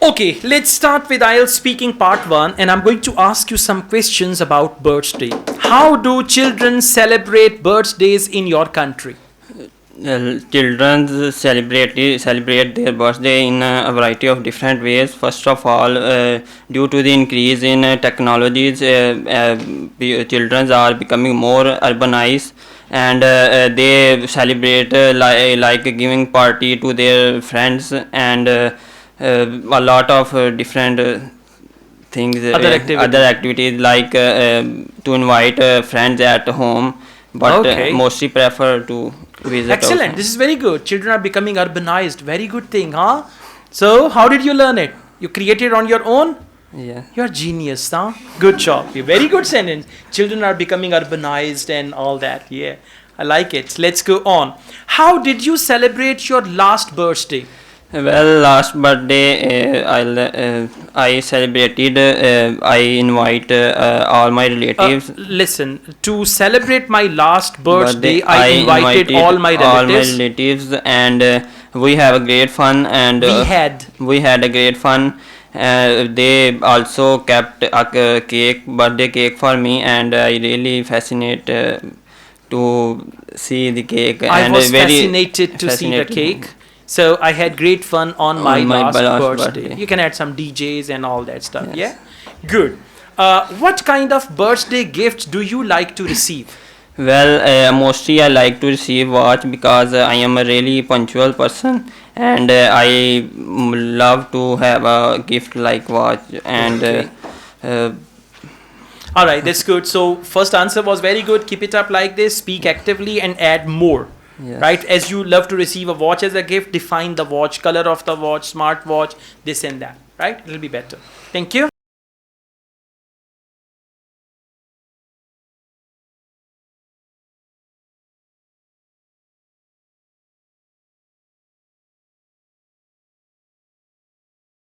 Okay, let's start with IELTS speaking part 1, and I'm going to ask you some questions about birthday. How do children celebrate birthdays in your country? Children celebrate their birthday in a variety of different ways. First of all, due to the increase in technologies, children are becoming more urbanized, and they celebrate like giving party to their friends, and a lot of different things, other activities like to invite friends at home, but Okay. mostly prefer to visit. Excellent. This is very good. Children are becoming urbanized. Very good thing, huh? So, how did you learn it? You created on your own? Yeah. You're genius, huh? Good job. Very good sentence. Children are becoming urbanized and all that. Yeah, I like it. Let's go on. How did you celebrate your last birthday? Well, last birthday I celebrated. I invite all my relatives. Listen, to celebrate my last birthday, I invited all my relatives. And we have a great fun. And we had a great fun. They also kept a birthday cake for me, and I really fascinated to see the cake. I was fascinated to see the cake. So I had great fun on my last birthday. You can add some DJs and all that stuff. Yes. Yeah, good. What kind of birthday gifts do you like to receive? Well, mostly I like to receive watch, because I am a really punctual person, and I love to have a gift like watch. And all right, that's good. So first answer was very good. Keep it up like this. Speak actively and add more. Yes. Right, as you love to receive a watch as a gift, define the watch, color of the watch, smart watch, this and that. Right, it'll be better. Thank you.